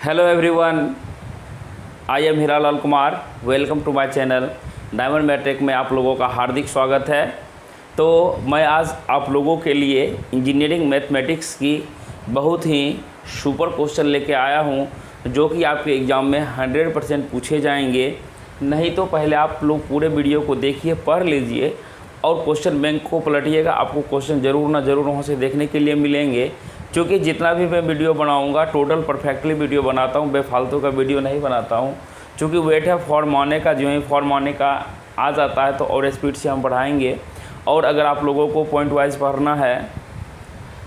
Hello everyone, I am Hiralal Kumar. Welcome to my channel diamond matric में आप लोगों का हार्दिक स्वागत है। तो मैं आज आप लोगों के लिए इंजीनियरिंग मैथमेटिक्स की बहुत ही सुपर क्वेश्चन लेके आया हूं, जो कि आपके एग्ज़ाम में 100% पूछे जाएंगे। नहीं तो पहले आप लोग पूरे वीडियो को देखिए, पढ़ लीजिए और क्वेश्चन बैंक को पलटिएगा। आपको क्वेश्चन ज़रूर ना ज़रूर वहाँ से देखने के लिए मिलेंगे, क्योंकि जितना भी मैं वीडियो बनाऊंगा टोटल परफेक्टली वीडियो बनाता हूं, बेफालतू का वीडियो नहीं बनाता हूं। क्योंकि वेट है फॉर्म आने का, जो ही फॉर्म आने का आ जाता है तो और स्पीड से हम बढ़ाएंगे। और अगर आप लोगों को पॉइंट वाइज पढ़ना है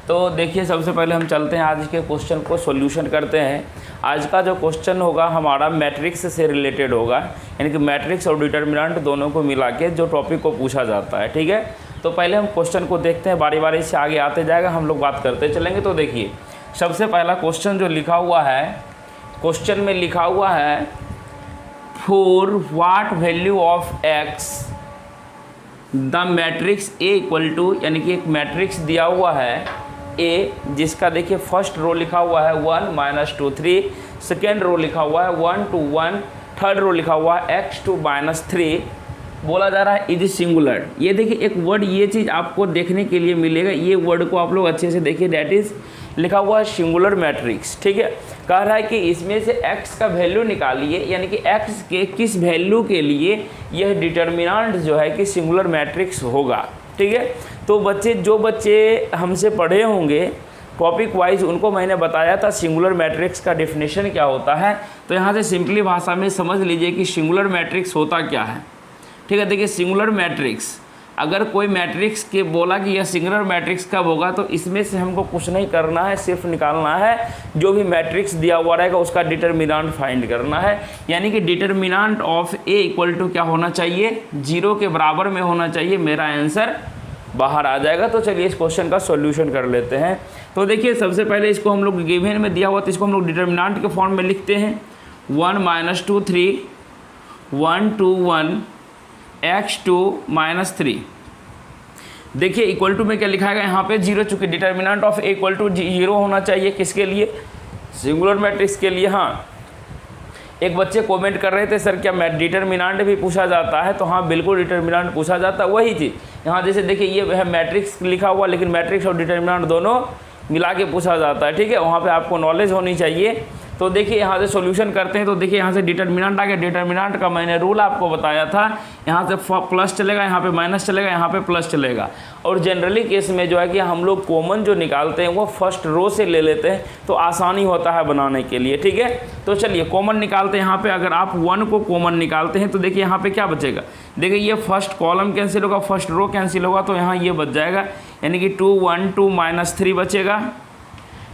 तो देखिए, सबसे पहले हम चलते हैं आज के क्वेश्चन को सॉल्यूशन करते हैं। आज का जो क्वेश्चन होगा हमारा मैट्रिक्स से रिलेटेड होगा, यानी कि मैट्रिक्स और डिटर्मिनेंट दोनों को मिला के जो टॉपिक को पूछा जाता है। ठीक है, तो पहले हम क्वेश्चन को देखते हैं, बारी बारी से आगे आते जाएगा, हम लोग बात करते चलेंगे। तो देखिए, सबसे पहला क्वेश्चन जो लिखा हुआ है, क्वेश्चन में लिखा हुआ है for what value of x the matrix A equal to, यानी कि एक मैट्रिक्स दिया हुआ है ए, जिसका देखिए फर्स्ट रो लिखा हुआ है 1 - 2 3, सेकेंड रो लिखा हुआ है 1 2 1, थर्ड रो लिखा हुआ है x2 - 3। बोला जा रहा है इज सिंगुलर। ये देखिए एक वर्ड, ये चीज़ आपको देखने के लिए मिलेगा, ये वर्ड को आप लोग अच्छे से देखिए, डैट इज़ लिखा हुआ है सिंगुलर मैट्रिक्स। ठीक है, कह रहा है कि इसमें से x का वैल्यू निकालिए, यानी कि x के किस वैल्यू के लिए यह डिटर्मिनेंट जो है कि सिंगुलर मैट्रिक्स होगा। ठीक है, तो जो बच्चे हमसे पढ़े होंगे टॉपिक वाइज, उनको मैंने बताया था सिंगुलर मैट्रिक्स का डेफिनेशन क्या होता है। तो यहाँ से सिंपली भाषा में समझ लीजिए कि सिंगुलर मैट्रिक्स होता क्या है। ठीक है, देखिए सिंगुलर मैट्रिक्स, अगर कोई मैट्रिक्स के बोला कि यह सिंगुलर मैट्रिक्स कब होगा, तो इसमें से हमको कुछ नहीं करना है, सिर्फ निकालना है जो भी मैट्रिक्स दिया हुआ रहेगा उसका डिटर्मिनेंट फाइंड करना है। यानी कि determinant of A equal to क्या होना चाहिए, 0 के बराबर में होना चाहिए। मेरा आंसर बाहर आ जाएगा। तो चलिए इस क्वेश्चन का सॉल्यूशन कर लेते हैं। तो देखिए, सबसे पहले इसको हम लोग गिवन में दिया हुआ, तो इसको हम लोग डिटर्मिनेंट के फॉर्म में लिखते हैं 1 - 2 3 1 2 1 x2 - 3। देखिए इक्वल टू में क्या लिखा है यहाँ पे 0, चूँकि determinant of A equal to 0 होना चाहिए। किसके लिए, सिंगुलर मैट्रिक्स के लिए। हाँ, एक बच्चे कमेंट कर रहे थे सर क्या डिटर्मिनेंट भी पूछा जाता है, तो हाँ बिल्कुल डिटर्मिनेंट पूछा जाता है। वही चीज़ यहाँ जैसे देखिए ये है मैट्रिक्स लिखा हुआ, लेकिन मैट्रिक्स और डिटर्मिनेंट दोनों मिला के पूछा जाता है। ठीक है, वहाँ पे आपको नॉलेज होनी चाहिए। तो देखिए यहाँ से सॉल्यूशन करते हैं। तो देखिए यहाँ से डिटर्मिनेंट आ गया। डिटर्मिनेंट का मैंने रूल आपको बताया था, यहाँ से प्लस चलेगा, यहाँ पे माइनस चलेगा, यहाँ पे प्लस चलेगा। और जनरली केस में जो है कि हम लोग कॉमन जो निकालते हैं वो फर्स्ट रो से ले लेते हैं, तो आसानी होता है बनाने के लिए। ठीक है, तो चलिए कॉमन निकालते हैं। यहाँ पे अगर आप 1 को कॉमन निकालते हैं तो देखिए यहाँ पे क्या बचेगा, देखिए ये फर्स्ट कॉलम कैंसिल होगा, फर्स्ट रो कैंसिल होगा, तो यहाँ ये बच जाएगा, यानी कि 2 1 2 - 3 बचेगा।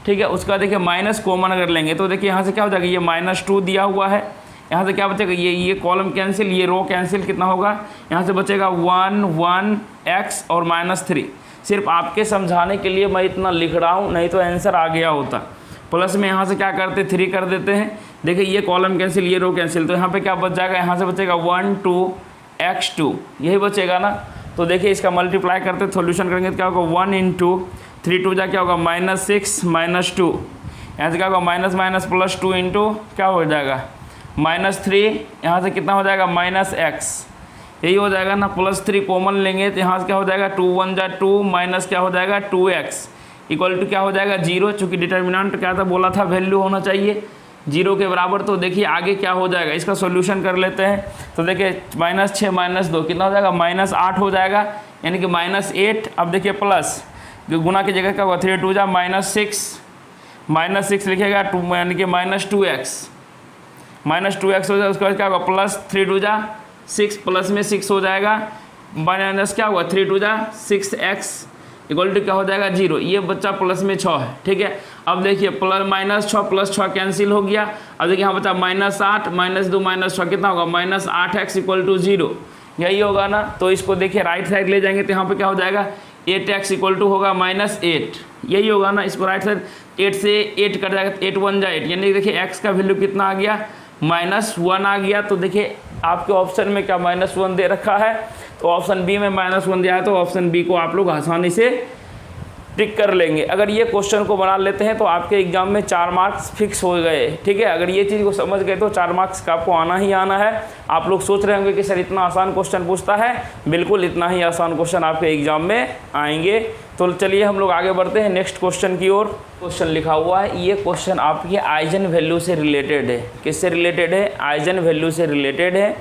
ठीक है, उसका देखिए माइनस कॉमन अगर लेंगे तो देखिए यहाँ से क्या हो जाएगा, ये -2 दिया हुआ है, यहाँ से क्या बचेगा, ये कॉलम कैंसिल, ये रो कैंसिल, कितना होगा, यहाँ से बचेगा 1 1 x और -3। सिर्फ आपके समझाने के लिए मैं इतना लिख रहा हूँ, नहीं तो आंसर आ गया होता। प्लस में यहाँ से क्या करते 3 कर देते हैं। देखिए ये कॉलम कैंसिल, ये रो कैंसिल, तो यहाँ पर क्या बच जाएगा, यहाँ से बचेगा 1 2 x2, यही बचेगा ना। तो देखिए इसका मल्टीप्लाई करते सॉल्यूशन करेंगे तो क्या होगा, 1 × 3 2 जा क्या होगा, -6 - 2, यहाँ से क्या होगा -+2 इंटू क्या हो जाएगा -3, यहाँ से कितना हो जाएगा -x, यही हो जाएगा ना। +3 कॉमन लेंगे तो यहाँ से क्या हो जाएगा 2 1 जा 2 माइनस क्या हो जाएगा 2x इक्वल टू क्या हो जाएगा 0। चूँकि डिटर्मिनेंट क्या था, बोला था वैल्यू होना चाहिए 0 के बराबर। तो देखिए आगे क्या हो जाएगा, इसका सॉल्यूशन कर लेते हैं। तो देखिए -6 - 2 कितना हो जाएगा, -8 हो जाएगा, यानी कि -8। अब देखिए प्लस गुना की जगह क्या होगा, 3 2 जा -6 लिखेगा 2, यानी कि -2x हो जाएगा। उसके बाद क्या होगा, +3 2 जा 6, प्लस में 6 हो जाएगा, माइनस क्या होगा 3 2 जा 6x इक्वल टू क्या हो जाएगा 0। ये बच्चा प्लस में 6 है। ठीक है, अब देखिए -6 + 6 कैंसिल हो गया। अब देखिए यहाँ बचा -8 -2 - 6 कितना होगा, -8x इक्वल टू 0, यही होगा ना। तो इसको देखिए राइट साइड ले जाएंगे तो यहाँ पे क्या हो जाएगा, 8x इक्वल टू होगा -8, यही होगा ना। इसको राइट साइड 8 से 8 कट जाएगा, 8 1 जा 8, यानी देखिए x का वैल्यू कितना आ गया, -1 आ गया। तो देखिए आपके ऑप्शन में क्या -1 दे रखा है, तो ऑप्शन बी में -1 दिया है, तो ऑप्शन बी को आप लोग आसानी से टिक कर लेंगे। अगर ये क्वेश्चन को बना लेते हैं तो आपके एग्जाम में 4 मार्क्स फिक्स हो गए, ठीक है। अगर ये चीज़ को समझ गए तो 4 मार्क्स का आपको आना ही आना है। आप लोग सोच रहे होंगे कि सर इतना आसान क्वेश्चन पूछता है, बिल्कुल इतना ही आसान क्वेश्चन आपके एग्जाम में आएंगे। तो चलिए हम लोग आगे बढ़ते हैं नेक्स्ट क्वेश्चन की ओर। क्वेश्चन लिखा हुआ है, ये क्वेश्चन आपके आइजन वैल्यू से रिलेटेड है। किससे रिलेटेड है? आइजन वैल्यू से रिलेटेड है।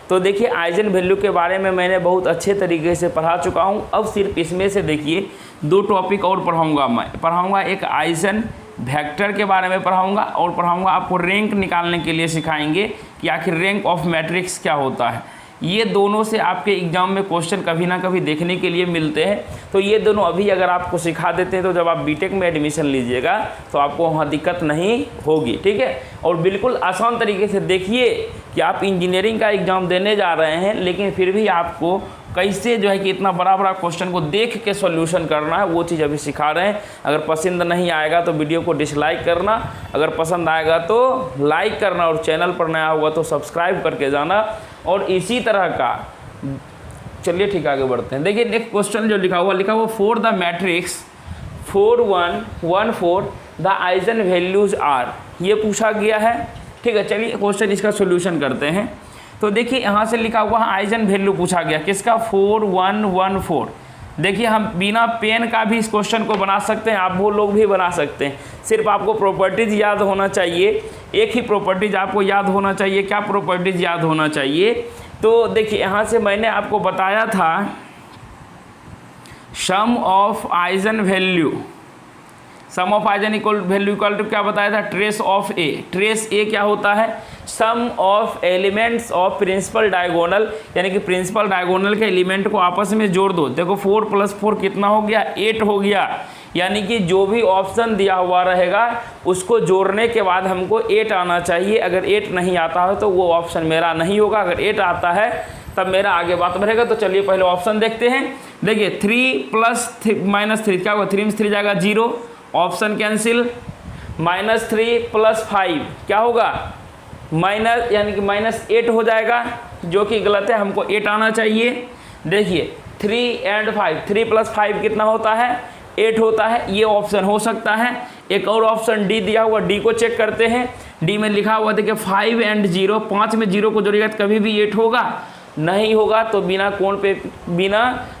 तो देखिए आइजन वैल्यू के बारे में मैंने बहुत अच्छे तरीके से पढ़ा चुका हूँ। अब सिर्फ इसमें से देखिए 2 टॉपिक और पढ़ाऊँगा। मैं पढ़ाऊँगा एक आइजन वेक्टर के बारे में पढ़ाऊँगा, और पढ़ाऊँगा आपको रैंक निकालने के लिए सिखाएंगे कि आखिर रैंक ऑफ मैट्रिक्स क्या होता है। ये दोनों से आपके एग्जाम में क्वेश्चन कभी ना कभी देखने के लिए मिलते हैं। तो ये दोनों अभी अगर आपको सिखा देते हैं तो जब आप बीटेक में एडमिशन लीजिएगा तो आपको वहाँ दिक्कत नहीं होगी, ठीक है। और बिल्कुल आसान तरीके से देखिए कि आप इंजीनियरिंग का एग्ज़ाम देने जा रहे हैं, लेकिन फिर भी आपको कैसे जो है कि इतना बड़ा बड़ा क्वेश्चन को देख के सॉल्यूशन करना है, वो चीज़ अभी सिखा रहे हैं। अगर पसंद नहीं आएगा तो वीडियो को डिसलाइक करना, अगर पसंद आएगा तो लाइक करना, और चैनल पर नया होगा तो सब्सक्राइब करके जाना। और इसी तरह का चलिए ठीक आगे बढ़ते हैं। देखिए नेक्स्ट क्वेश्चन जो लिखा हुआ for the matrix 4 1 1 4 the eigen values are, ये पूछा गया है, ठीक है। चलिए क्वेश्चन इसका सॉल्यूशन करते हैं। तो देखिए यहाँ से लिखा हुआ है आइजन वैल्यू पूछा गया, किसका? 4 1 1 4। देखिए हम बिना पेन का भी इस क्वेश्चन को बना सकते हैं, आप वो लोग भी बना सकते हैं। सिर्फ आपको प्रॉपर्टीज़ याद होना चाहिए, एक ही प्रॉपर्टीज़ आपको याद होना चाहिए। क्या प्रॉपर्टीज़ याद होना चाहिए? तो देखिए यहाँ से मैंने आपको बताया था sum of eigen value, sum of eigen value equal to क्या बताया था? Trace of A. Trace A क्या होता है? Sum of elements of principal diagonal, यानी कि प्रिंसिपल डायगोनल के एलिमेंट को आपस में जोड़ दो। देखो 4 + 4 कितना हो गया? 8 हो गया। यानी कि जो भी ऑप्शन दिया हुआ रहेगा उसको जोड़ने के बाद हमको 8 आना चाहिए। अगर 8 नहीं आता है तो वो ऑप्शन मेरा नहीं होगा, अगर 8 आता है तब मेरा आगे बात बढ़ेगा। तो चलिए पहले ऑप्शन देखते हैं। देखिए 3 + -3 क्या होगा? 3 में 3 जाएगा 0, ऑप्शन कैंसिल। -3 + 5 क्या होगा? माइनस, यानी कि -8 हो जाएगा, जो कि गलत है, हमको 8 आना चाहिए। देखिए 3 और 5, 3 + 5 कितना होता है? 8 होता है। ये ऑप्शन हो सकता है। एक और ऑप्शन डी दिया हुआ, डी को चेक करते हैं। डी में लिखा हुआ देखिए 5 और 0, 5 में 0 को जोड़िएगा तो कभी भी 8 होगा? नहीं होगा। तो बिना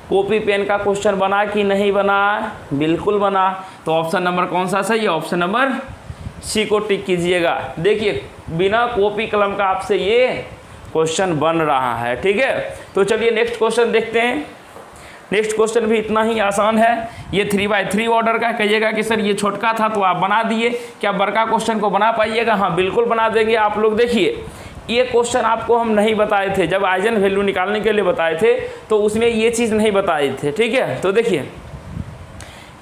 कॉपी पेन का क्वेश्चन बना कि नहीं बना? बिल्कुल बना। तो ऑप्शन नंबर कौन सा सही है? ऑप्शन नंबर सी को टिक कीजिएगा। देखिए बिना कॉपी कलम का आपसे ये क्वेश्चन बन रहा है, ठीक है। तो चलिए नेक्स्ट क्वेश्चन देखते हैं। नेक्स्ट क्वेश्चन भी इतना ही आसान है। ये 3/3 ऑर्डर का, कहिएगा कि सर ये छोटका था तो आप बना दिए, क्या बड़का क्वेश्चन को बना पाइएगा? हाँ बिल्कुल बना देंगे आप लोग। देखिए ये क्वेश्चन आपको हम नहीं बताए थे, जब आइजन वैल्यू निकालने के लिए बताए थे तो उसमें ये चीज़ नहीं बताए थे, ठीक है। तो देखिए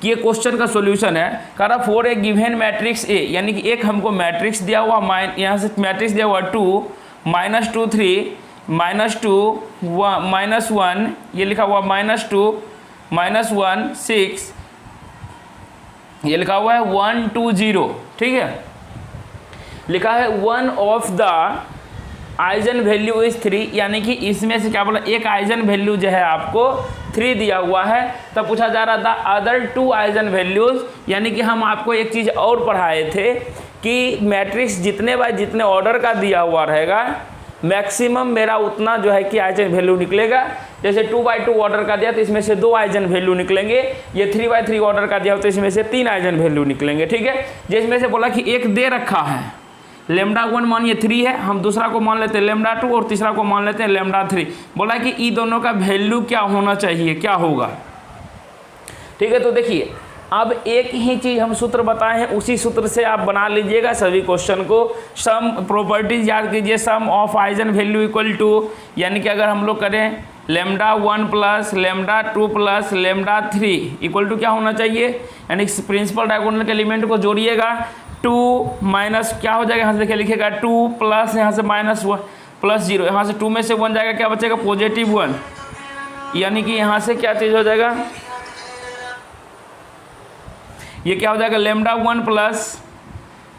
ये क्वेश्चन का सॉल्यूशन है। कह रहा for a given matrix A, यानी कि एक हमको मैट्रिक्स दिया हुआ, यहाँ से मैट्रिक्स दिया हुआ 2 -2 3 -2 -1, ये लिखा हुआ -2 -1 6, ये लिखा हुआ है 1 2 0, ठीक है। लिखा है 1 of the eigen value is 3, यानी कि इसमें से क्या बोला? एक आइजन वैल्यू जो है आपको 3 दिया हुआ है। तब पूछा जा रहा था अदर 2 आइजन वैल्यूज, यानी कि हम आपको एक चीज़ और पढ़ाए थे कि मैट्रिक्स जितने बाय जितने ऑर्डर का दिया हुआ रहेगा, मैक्सिमम मेरा उतना जो है कि आइजन वैल्यू निकलेगा। जैसे 2/2 ऑर्डर का दिया तो इसमें से 2 आइजन वैल्यू निकलेंगे। ये 3/3 ऑर्डर का दिया तो इसमें से 3 आइजन वैल्यू निकलेंगे, ठीक है। जिसमें से बोला कि एक दे रखा है λ1 मानिए 3 है, हम दूसरा को मान लेते हैं λ2 और तीसरा को मान लेते हैं λ3। बोला कि ई दोनों का वैल्यू क्या होना चाहिए, क्या होगा, ठीक है। तो देखिए अब एक ही चीज़ हम सूत्र बताए हैं, उसी सूत्र से आप बना लीजिएगा सभी क्वेश्चन को। सम प्रॉपर्टीज याद कीजिए, sum of eigen value equal to, यानी कि अगर हम लोग करें λ1 + λ2 + λ3 इक्वल टू क्या होना चाहिए? यानी प्रिंसिपल डायगोनल के एलिमेंट को जोड़िएगा, 2 माइनस क्या हो जाएगा? यहाँ से देखिए लिखेगा 2 प्लस यहाँ से -1 + 0, यहाँ से 2 में से 1 जाएगा, क्या बचेगा? +1, यानी कि यहाँ से क्या चीज़ हो जाएगा? ये क्या हो जाएगा? λ1 +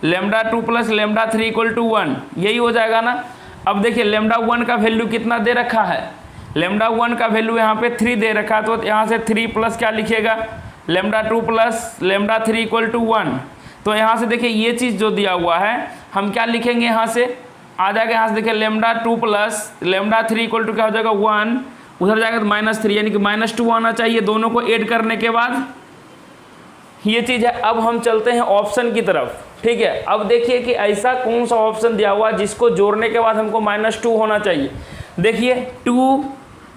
λ2 + λ3 इक्वल टू 1, यही हो जाएगा ना। अब देखिए λ1 का वैल्यू कितना दे रखा है? λ1 का वैल्यू यहाँ पे 3 दे रखा है, तो यहाँ से 3 प्लस क्या लिखिएगा? Lambda 2 plus lambda 3 equal to 1। तो यहाँ से देखिए ये चीज़ जो दिया हुआ है हम क्या लिखेंगे, यहाँ से आ जाएगा, यहाँ से देखिए lambda 2 plus lambda 3 equal to क्या हो जाएगा 1, उधर जाएगा तो -3, यानी कि -2 आना चाहिए दोनों को ऐड करने के बाद। ये चीज़ है। अब हम चलते हैं ऑप्शन की तरफ, ठीक है। अब देखिए कि ऐसा कौन सा ऑप्शन दिया हुआ है जिसको जोड़ने के बाद हमको -2 होना चाहिए। देखिए 2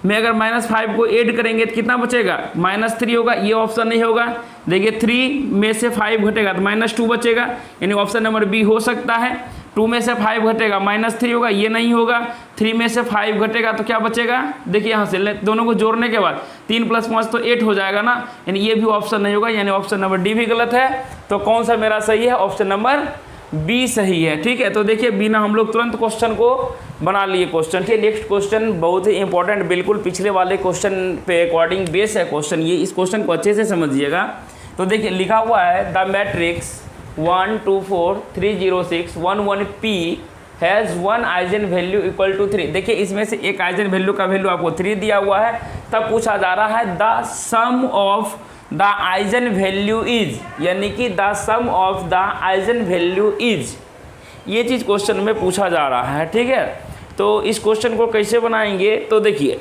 में अगर -5 को ऐड करेंगे तो कितना बचेगा, -3 होगा, ये ऑप्शन नहीं होगा। देखिए 3 में से 5 घटेगा तो -2 बचेगा, यानी ऑप्शन नंबर बी हो सकता है। 2 में से 5 घटेगा -3 होगा, ये नहीं होगा। 3 में से 5 घटेगा तो क्या बचेगा, देखिए यहाँ से दोनों को जोड़ने के बाद 3 + 5 तो 8 हो जाएगा ना, यानी ये भी ऑप्शन नहीं होगा, यानी ऑप्शन नंबर डी भी गलत है। तो कौन सा मेरा सही है, ऑप्शन नंबर बी सही है, ठीक है। तो देखिए बिना हम लोग तुरंत क्वेश्चन को बना लिए क्वेश्चन, ठीक है। नेक्स्ट क्वेश्चन बहुत ही इंपॉर्टेंट, बिल्कुल पिछले वाले क्वेश्चन पे अकॉर्डिंग बेस है क्वेश्चन ये, इस क्वेश्चन को अच्छे से समझिएगा। तो देखिए लिखा हुआ है the matrix 1 2 4 3 0 6 1 1 P has 1 eigen value equal to 3। देखिए इसमें से एक आइजन वैल्यू का वैल्यू आपको 3 दिया हुआ है, तब पूछा जा रहा है the sum of the eigen value is, यानी कि the sum of the eigen value is, ये चीज़ क्वेश्चन में पूछा जा रहा है, ठीक है। तो इस क्वेश्चन को कैसे बनाएंगे, तो देखिए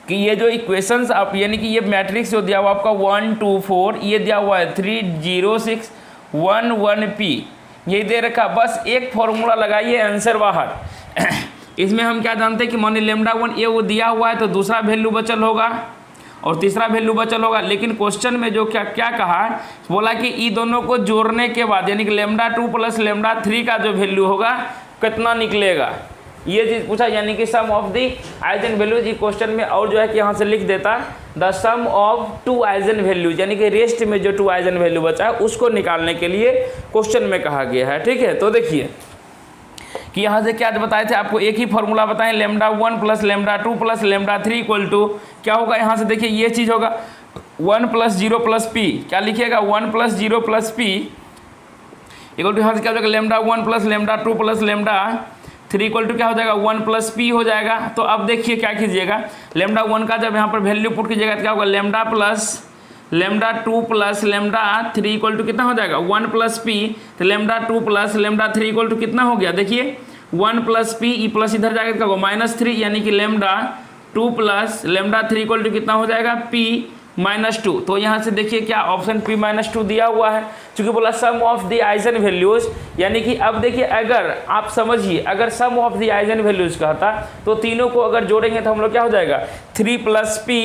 कि ये जो इक्वेशंस आप, यानी कि ये मैट्रिक्स जो दिया हुआ आपका 1 2 4, ये दिया हुआ है 3 0 6 1 1 P, यही दे रखा। बस एक फॉर्मूला लगाइए, आंसर बाहर। इसमें हम क्या जानते हैं कि मान लेमडा 1 ये वो दिया हुआ है, तो दूसरा वैल्यू बचल होगा और तीसरा वैल्यू बचल होगा। लेकिन क्वेश्चन में जो क्या कहा, बोला कि ई दोनों को जोड़ने के बाद, यानी कि लेमडा 2 प्लस लेमडा 3 का जो वैल्यू होगा कितना निकलेगा, ये चीज़ पूछा, यानी कि sum of the eigen values. ये क्वेश्चन में और जो है कि यहाँ से लिख देता the sum of 2 eigen values, यानी कि रेस्ट में जो 2 आइजन वैल्यू बचा है उसको निकालने के लिए क्वेश्चन में कहा गया है, ठीक है। तो देखिए कि यहाँ से क्या बताए थे आपको, एक ही फॉर्मूला बताएं, lambda 1 plus lambda 2 plus lambda 3 equal to क्या होगा, यहाँ से देखिए ये चीज़ होगा 1 + 0 + P, क्या लिखिएगा 1 + 0 + P इक्वल टू, यहाँ से क्या हो जाएगा lambda 1 plus lambda 2 plus lambda 3 equal to क्या हो जाएगा 1 + P हो जाएगा। तो अब देखिए क्या कीजिएगा, लेमडा 1 का जब यहाँ पर वैल्यू पुट कीजिएगा तो क्या होगा, lambda plus lambda 2 plus lambda 3 equal to कितना हो जाएगा 1 + P, तो lambda 2 plus lambda 3 equal to कितना हो गया, देखिए 1 + P, ई प्लस इधर जाएगा क्या होगा -3, यानी कि lambda 2 plus lambda 3 equal to कितना हो जाएगा P -2। तो यहाँ से देखिए क्या ऑप्शन P -2 दिया हुआ है, क्योंकि बोला सम ऑफ द आइजन वैल्यूज, यानी कि अब देखिए अगर आप समझिए, अगर सम ऑफ द आइजन वैल्यूज कहता तो तीनों को अगर जोड़ेंगे तो हम लोग क्या हो जाएगा 3 + P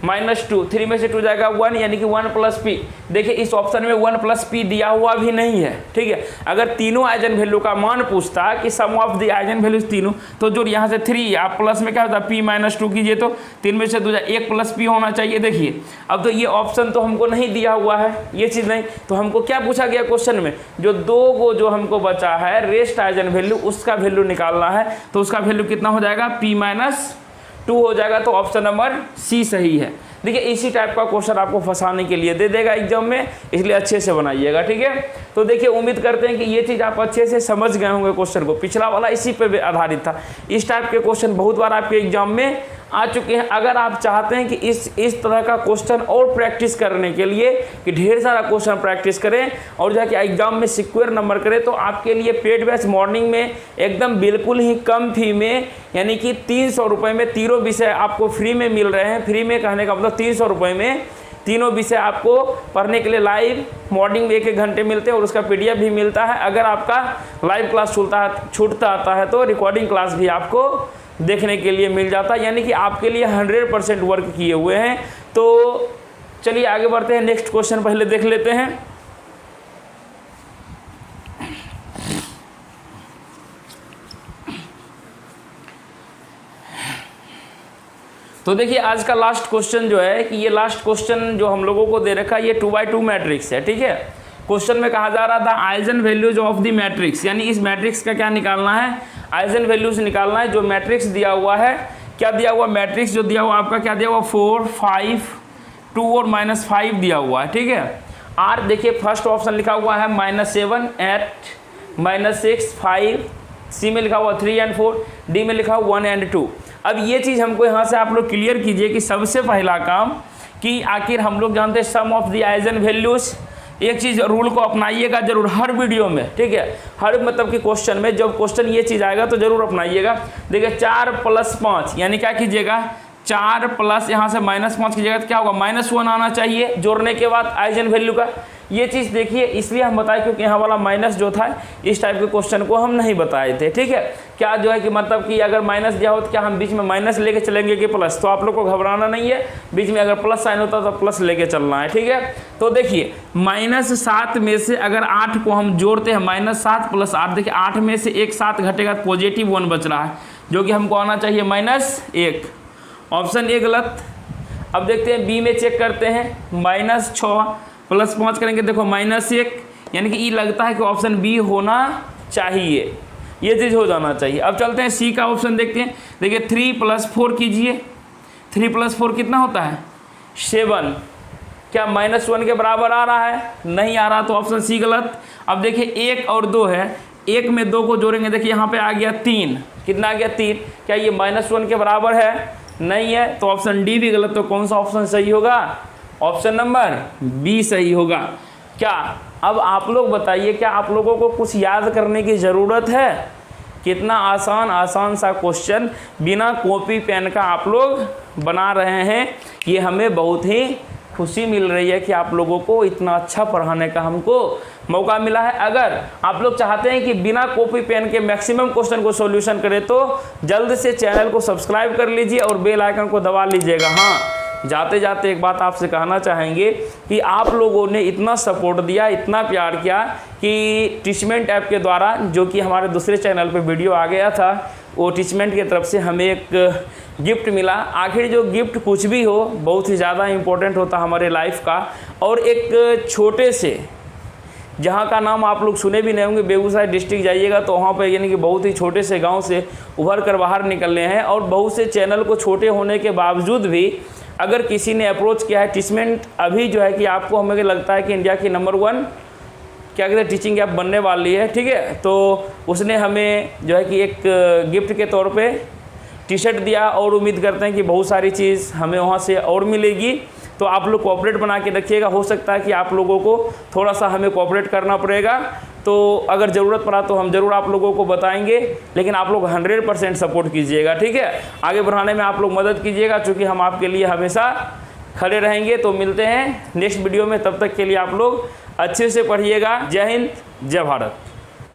-2, 3 में से 2 जाएगा 1, यानी कि 1 + P। देखिए इस ऑप्शन में 1 + P दिया हुआ भी नहीं है, ठीक है। अगर तीनों आइजन वैल्यू का मान पूछता कि sum of the eigen values तीनों, तो जो यहाँ से 3 आप प्लस में क्या होता है P -2 कीजिए तो 3 में से 2 1 + P होना चाहिए। देखिए अब तो ये ऑप्शन तो हमको नहीं दिया हुआ है, ये चीज़ नहीं, तो हमको क्या पूछा गया क्वेश्चन में, जो 2 को जो हमको बचा है रेस्ट आइजन वैल्यू, उसका वैल्यू निकालना है। तो उसका वैल्यू कितना हो जाएगा P -2 हो जाएगा। तो ऑप्शन नंबर सी सही है। देखिए इसी टाइप का क्वेश्चन आपको फंसाने के लिए दे देगा एग्जाम में, इसलिए अच्छे से बनाइएगा, ठीक है। तो देखिए उम्मीद करते हैं कि ये चीज़ आप अच्छे से समझ गए होंगे क्वेश्चन को, पिछला वाला इसी पे आधारित था। इस टाइप के क्वेश्चन बहुत बार आपके एग्जाम में आ चुके हैं। अगर आप चाहते हैं कि इस तरह का क्वेश्चन और प्रैक्टिस करने के लिए कि ढेर सारा क्वेश्चन प्रैक्टिस करें और जाके एग्जाम में सिक्योर नंबर करें, तो आपके लिए पेड बैच मॉर्निंग में एकदम बिल्कुल ही कम फी में, यानी कि 300 रुपये में तीनों विषय आपको फ्री में मिल रहे हैं। फ्री में कहने का मतलब 300 रुपये में तीनों विषय आपको पढ़ने के लिए लाइव मॉर्निंग में 1-1 घंटे मिलते हैं और उसका PDF भी मिलता है। अगर आपका लाइव क्लास छूटता आता है तो रिकॉर्डिंग क्लास भी आपको देखने के लिए मिल जाता है, यानी कि आपके लिए 100% वर्क किए हुए हैं। तो चलिए आगे बढ़ते हैं, नेक्स्ट क्वेश्चन पहले देख लेते हैं। तो देखिए आज का लास्ट क्वेश्चन जो है कि ये लास्ट क्वेश्चन जो हम लोगों को दे रखा है ये 2x2 मैट्रिक्स है, ठीक है। क्वेश्चन में कहा जा रहा था eigen values of the matrix, यानी इस मैट्रिक्स का क्या निकालना है, आइजन वैल्यूज निकालना है। जो मैट्रिक्स दिया हुआ है, क्या दिया हुआ मैट्रिक्स जो दिया हुआ आपका क्या दिया हुआ 4 5 2 और -5 दिया हुआ है, ठीक है। आर देखिए फर्स्ट ऑप्शन लिखा हुआ है -7 8 -6 5, सी में लिखा हुआ 3 और 4, डी में लिखा हुआ 1 और 2। अब ये चीज़ हमको यहाँ से आप लोग क्लियर कीजिए कि सबसे पहला काम कि आखिर हम लोग जानते हैं सम ऑफ द आइजन वैल्यूज। एक चीज़ रूल को अपनाइएगा जरूर हर वीडियो में, ठीक है, हर मतलब कि क्वेश्चन में जब क्वेश्चन ये चीज़ आएगा तो जरूर अपनाइएगा। देखिए 4 + 5 यानी क्या कीजिएगा, 4 प्लस यहाँ से -5 कीजिएगा तो क्या होगा, -1 आना चाहिए जोड़ने के बाद आइजन वैल्यू का। ये चीज़ देखिए इसलिए हम बताए क्योंकि यहाँ वाला माइनस जो था इस टाइप के क्वेश्चन को हम नहीं बताए थे, ठीक है। क्या जो है कि मतलब कि अगर माइनस दिया हो तो क्या हम बीच में माइनस लेके चलेंगे कि प्लस, तो आप लोग को घबराना नहीं है, बीच में अगर प्लस साइन होता तो प्लस लेके चलना है, ठीक है। तो देखिए -7 में से अगर 8 को हम जोड़ते हैं, -7 + 8, देखिए 8 में से एक 7 घटेगा तो +1 बच रहा है, जो कि हमको आना चाहिए -1। ऑप्शन ए गलत। अब देखते हैं बी में चेक करते हैं, -6 + 5 करेंगे, देखो -1, यानी कि ये लगता है कि ऑप्शन बी होना चाहिए, ये चीज़ हो जाना चाहिए। अब चलते हैं सी का ऑप्शन देखते हैं। देखिए 3 + 4 कीजिए, 3 + 4 कितना होता है 7, क्या -1 के बराबर आ रहा है, नहीं आ रहा, तो ऑप्शन सी गलत। अब देखिए 1 और 2 है, 1 में 2 को जोड़ेंगे, देखिए यहाँ पे आ गया 3, कितना आ गया 3, क्या ये -1 के बराबर है, नहीं है, तो ऑप्शन डी भी गलत। तो कौन सा ऑप्शन सही होगा, ऑप्शन नंबर बी सही होगा। क्या अब आप लोग बताइए, क्या आप लोगों को कुछ याद करने की ज़रूरत है, कितना आसान सा क्वेश्चन बिना कॉपी पेन का आप लोग बना रहे हैं, ये हमें बहुत ही खुशी मिल रही है कि आप लोगों को इतना अच्छा पढ़ाने का हमको मौका मिला है। अगर आप लोग चाहते हैं कि बिना कॉपी पेन के मैक्सिमम क्वेश्चन को सॉल्यूशन करें तो जल्द से चैनल को सब्सक्राइब कर लीजिए और बेल आइकन को दबा लीजिएगा। हाँ, जाते जाते एक बात आपसे कहना चाहेंगे कि आप लोगों ने इतना सपोर्ट दिया, इतना प्यार किया कि टीचमेंट ऐप के द्वारा, जो कि हमारे दूसरे चैनल पे वीडियो आ गया था, वो टीचमेंट की तरफ से हमें एक गिफ्ट मिला। आखिर जो गिफ्ट कुछ भी हो बहुत ही ज़्यादा इम्पोर्टेंट होता हमारे लाइफ का। और एक छोटे से, जहाँ का नाम आप लोग सुने भी नहीं होंगे, बेगूसराय डिस्ट्रिक्ट जाइएगा तो वहाँ पर यानी कि बहुत ही छोटे से गांव से उभर कर बाहर निकलने हैं। और बहुत से चैनल को छोटे होने के बावजूद भी अगर किसी ने अप्रोच किया है, टीचमेंट अभी जो है कि आपको हमें लगता है कि इंडिया की नंबर 1 क्या कहते हैं टीचिंग ऐप बनने वाली है, ठीक है। तो उसने हमें जो है कि एक गिफ्ट के तौर पे टी-शर्ट दिया और उम्मीद करते हैं कि बहुत सारी चीज़ हमें वहाँ से और मिलेगी। तो आप लोग कोऑपरेट बना के रखिएगा, हो सकता है कि आप लोगों को थोड़ा सा हमें कोऑपरेट करना पड़ेगा, तो अगर ज़रूरत पड़ा तो हम ज़रूर आप लोगों को बताएंगे, लेकिन आप लोग 100% सपोर्ट कीजिएगा, ठीक है। आगे बढ़ाने में आप लोग मदद कीजिएगा, क्योंकि हम आपके लिए हमेशा खड़े रहेंगे। तो मिलते हैं नेक्स्ट वीडियो में, तब तक के लिए आप लोग अच्छे से पढ़िएगा। जय हिंद, जय भारत।